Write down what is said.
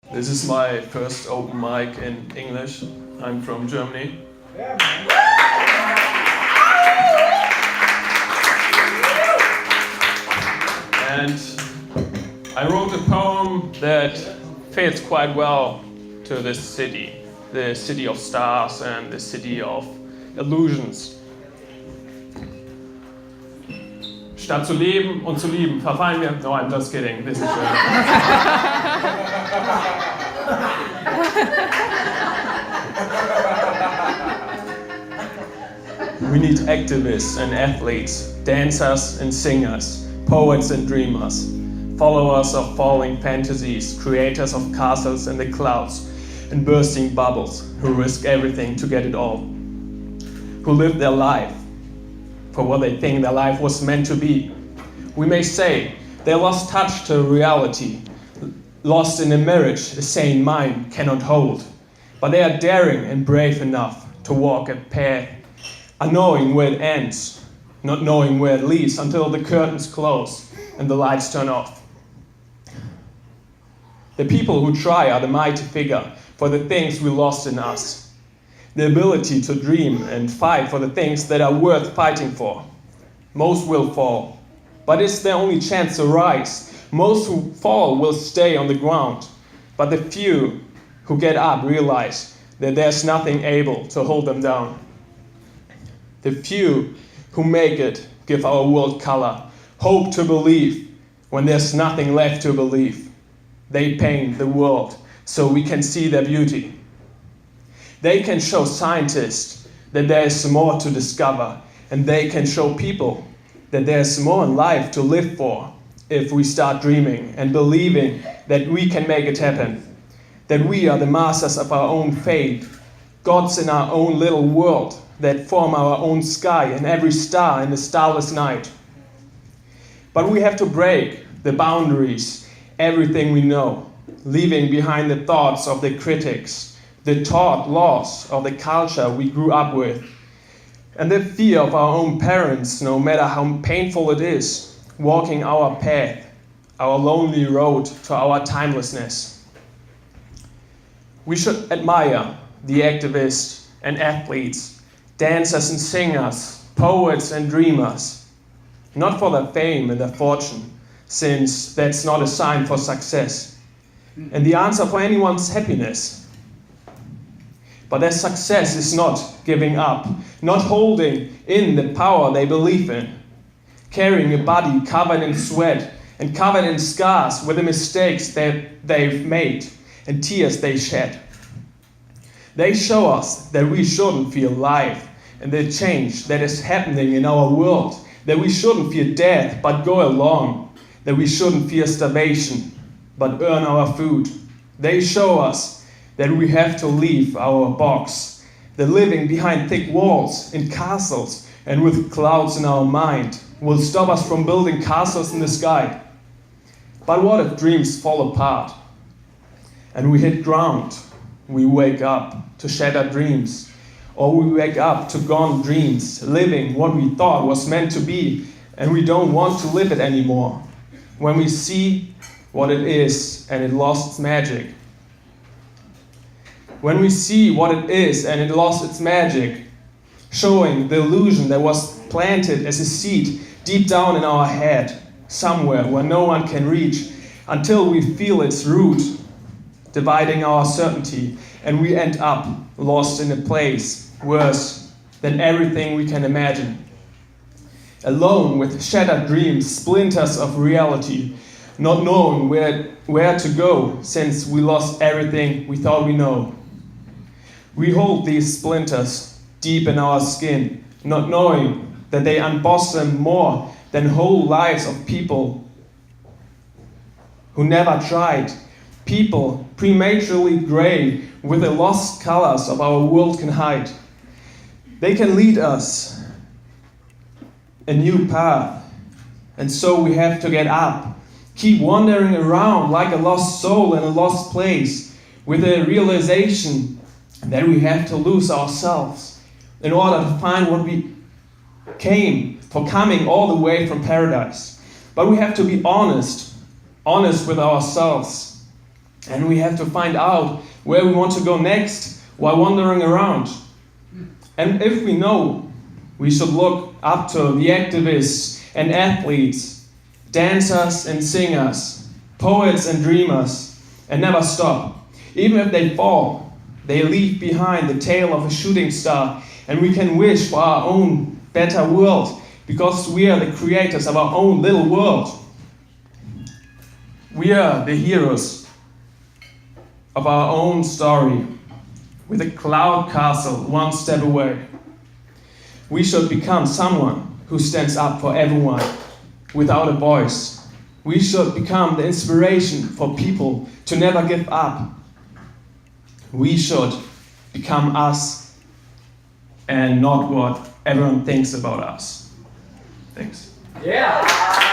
This is my first open mic in English. I'm from Germany. And I wrote a poem that fits quite well to this city, the city of stars and the city of illusions. Statt zu leben und zu lieben, verfallen wir. No, I'm just kidding. This is We need activists and athletes, dancers and singers, poets and dreamers, followers of falling fantasies, creators of castles in the clouds and bursting bubbles, who risk everything to get it all, who live their life for what they think their life was meant to be. We may say they lost touch to reality, lost in a marriage a sane mind cannot hold, but they are daring and brave enough to walk a path, unknowing where it ends, not knowing where it leads until the curtains close and the lights turn off. The people who try are the mighty figure for the things we lost in us. The ability to dream and fight for the things that are worth fighting for. Most will fall, but it's their only chance to rise. Most who fall will stay on the ground, but the few who get up realize that there's nothing able to hold them down. The few who make it give our world color, hope to believe when there's nothing left to believe. They paint the world so we can see their beauty. They can show scientists that there is more to discover, and they can show people that there's more in life to live for if we start dreaming and believing that we can make it happen, that we are the masters of our own fate, gods in our own little world that form our own sky and every star in the starless night. But we have to break the boundaries, everything we know, leaving behind the thoughts of the critics, the taught laws of the culture we grew up with, and the fear of our own parents, no matter how painful it is, walking our path, our lonely road to our timelessness. We should admire the activists and athletes, dancers and singers, poets and dreamers, not for their fame and their fortune, since that's not a sign for success, and the answer for anyone's happiness. But their success is not giving up, not holding in the power they believe in, carrying a body covered in sweat and covered in scars with the mistakes that they've made and tears they shed. They show us that we shouldn't fear life and the change that is happening in our world, that we shouldn't fear death but go along, that we shouldn't fear starvation but earn our food. They show us that we have to leave our box, the living behind thick walls, in castles, and with clouds in our mind, will stop us from building castles in the sky. But what if dreams fall apart, and we hit ground? We wake up to shattered dreams, or we wake up to gone dreams, living what we thought was meant to be, and we don't want to live it anymore. When we see what it is, and it lost its magic. When we see what it is and it lost its magic, showing the illusion that was planted as a seed deep down in our head, somewhere where no one can reach, until we feel its root, dividing our certainty, and we end up lost in a place worse than everything we can imagine. Alone with shattered dreams, splinters of reality, not knowing where to go since we lost everything we thought we know. We hold these splinters deep in our skin, not knowing that they unboss them more than whole lives of people who never tried, people prematurely gray with the lost colors of our world can hide. They can lead us a new path, and so we have to get up, keep wandering around like a lost soul in a lost place, with a realization that we have to lose ourselves in order to find what we came for, coming all the way from paradise. But we have to be honest with ourselves And we have to find out where we want to go next while wandering around. And if we know, we should look up to the activists and athletes, dancers and singers, poets and dreamers, and never stop. Even if they fall, they leave behind the tail of a shooting star, and we can wish for our own better world because we are the creators of our own little world. We are the heroes of our own story, with a cloud castle one step away. We should become someone who stands up for everyone without a voice. We should become the inspiration for people to never give up. We should become us and not what everyone thinks about us. Thanks. Yeah!